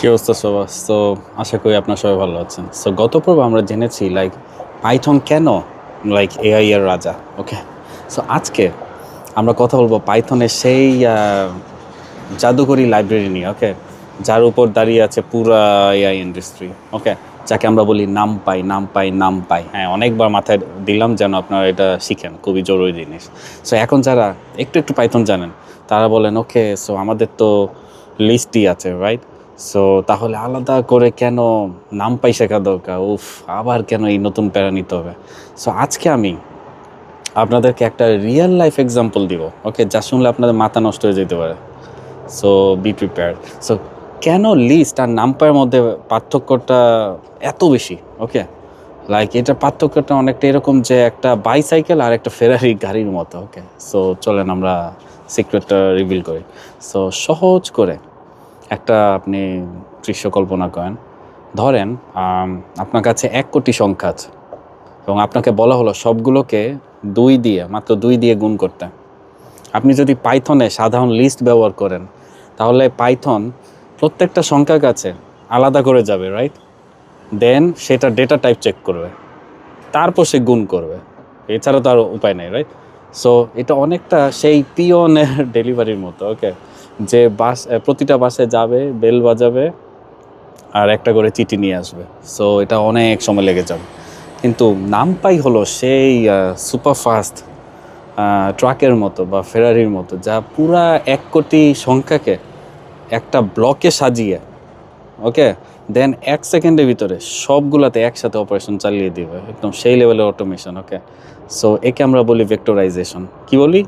কি অবস্থা সবার? সো আশা করি আপনার সবাই ভালো আছেন। সো গত পর্বে আমরা জেনেছি পাইথন কেন এআই এর রাজা। ওকে, সো আজকে আমরা কথা বলবো পাইথনের সেই জাদুকরি লাইব্রেরি নিয়ে। ওকে, যার উপর দাঁড়িয়ে আছে পুরা এআই ইন্ডাস্ট্রি। ওকে, যাকে আমরা বলি নামপাই নামপাই নামপাই। হ্যাঁ, অনেকবার মাথায় দিলাম যেন আপনারা এটা শিখেন, খুবই জরুরি জিনিস। সো এখন যারা একটু একটু পাইথন জানেন তারা বলেন ওকে, সো আমাদের তো লিস্টই আছে, রাইট? সো তাহলে আলাদা করে কেন নামপাই শেখা দরকার? উফ, আবার কেন এই নতুন প্যারা নিতে হবে? সো আজকে আমি আপনাদেরকে একটা রিয়েল লাইফ এক্সাম্পল দিব। ওকে, যা শুনলে আপনাদের মাথা নষ্ট হয়ে যেতে পারে। So be prepared. সো কেন লিস্ট আর নামপাইয়ের মধ্যে পার্থক্যটা এত বেশি? ওকে, এটার পার্থক্যটা অনেকটা এরকম যে একটা বাইসাইকেল আর একটা ফেরারি গাড়ির মতো। ওকে, সো চলেন আমরা সিক্রেটটা রিভিল করি। সো সহজ করে একটা আপনি দৃশ্য কল্পনা করেন। ধরেন আপনার কাছে 1 কোটি সংখ্যা আছে এবং আপনাকে বলা হলো সবগুলোকে মাত্র 2 দিয়ে গুণ করতে। আপনি যদি পাইথনে সাধারণ লিস্ট ব্যবহার করেন তাহলে পাইথন প্রত্যেকটা সংখ্যার কাছে আলাদা করে যাবে, রাইট? দেন সেটা ডেটা টাইপ চেক করবে, তারপর সে গুণ করবে। এছাড়া তো আর উপায় নেই, রাইট? সো এটা অনেকটা সেই পিওনের ডেলিভারির মতো। ওকে, যে প্রতিটা বাসে যাবে, বেল বাজাবে আর একটা করে চিঠি নিয়ে আসবে। সো এটা অনেক সময় লেগে যাবে। কিন্তু নামপাই হলো সেই সুপার ফাস্ট ট্রাকের মতো বা ফেরারির মতো, যা পুরা 1 কোটি সংখ্যাকে একটা ব্লকে সাজিয়ে, ওকে, দেন 1 সেকেন্ডের ভিতরে সবগুলাতে একসাথে অপারেশন চালিয়ে দিবে, একদম সেই লেভেলের অটোমেশন। ওকে, সো একে আমরা বলি ভেক্টরাইজেশন। কি বলি?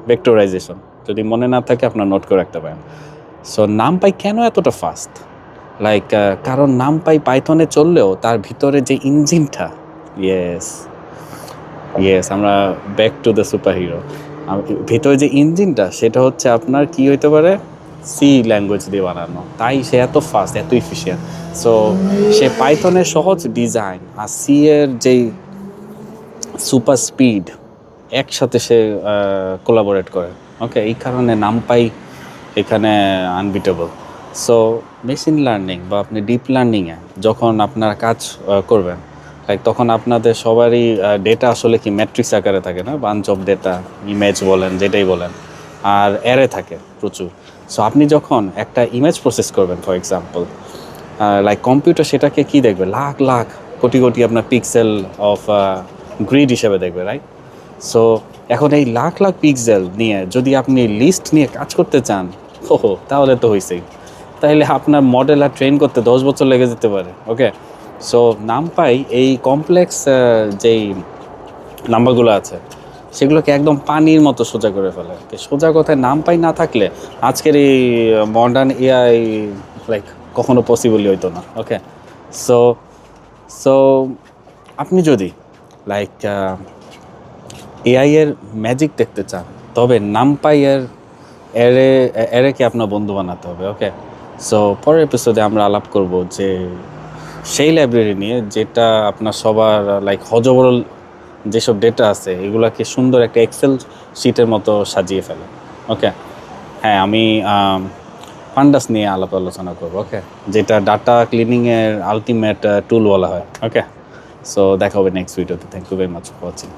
ভেক্টরাইজেশন। যদি মনে না থাকে আপনার নোট করে রাখতে পারেন। সো নামপাই কেন এতটা ফাস্ট? কারণ নামপাই পাইথনে চললেও তার ভিতরে যে ইঞ্জিনটা, ইয়েস ইয়েস, আমরা back to the super hero. ভিতরে যে ইঞ্জিনটা সেটা হচ্ছে আপনার কি হইতে পারে, সি ল্যাঙ্গুয়েজ দিয়ে বানানো, তাই সে এত ফাস্ট, এত ইফিশিয়েন্ট। সো সে পাইথনের সহজ ডিজাইন আর সি এর যেই সুপার স্পিড একসাথে সে কোলাবোরেট করে। ওকে, এই কারণে নামপাই এখানে আনবিটেবল। সো মেশিন লার্নিং বা আপনি ডিপ লার্নিংয়ে যখন আপনারা কাজ করবেন, তখন আপনাদের সবারই ডেটা আসলে কি ম্যাট্রিক্স আকারে থাকে না, বাঞ্চ অফ ডেটা, ইমেজ বলেন, যেটাই বলেন, আর অ্যারে থাকে প্রচুর। সো আপনি যখন একটা ইমেজ প্রসেস করবেন ফর এক্সাম্পল, কম্পিউটার সেটাকে কি দেখবে, লাখ লাখ কোটি কোটি আপনার পিক্সেল অফ গ্রিড হিসেবে দেখবে, রাইট? সো এখন এই লাখ লাখ পিক্সেল নিয়ে যদি আপনি লিস্ট নিয়ে কাজ করতে চান, তাহলে তো হয়েছেই। তাইলে আপনার মডেল আর ট্রেন করতে 10 বছর লেগে যেতে পারে। ওকে, সো নামপাই এই কমপ্লেক্স যেই নাম্বারগুলো আছে সেগুলোকে একদম পানির মতো সোজা করে ফেলে। সোজা কথায় নামপাই না থাকলে আজকের এই মডার্ন এআই লাইক কখনো পসিবলই হইতো না। ওকে, সো সো আপনি যদি লাইক এআই এর ম্যাজিক দেখতে চান তবে নামপাই এর এরেকে আপনার বন্ধু বানাতে হবে। ওকে, সো পরের এপিসোডে আমরা আলাপ করব যে সেই লাইব্রেরি নিয়ে যেটা আপনার সবার হজবরল যেসব ডেটা আছে এগুলাকে সুন্দর একটা এক্সেল শিটের মতো সাজিয়ে ফেলে। ওকে, হ্যাঁ, আমি পান্ডাস নিয়ে আলোচনা করবো। ওকে, যেটা ডাটা ক্লিনিংয়ের আলটিমেট টুল বলা হয়। ওকে, সো দেখা হবে নেক্সট ভিডিওতে। Thank you very much for watching.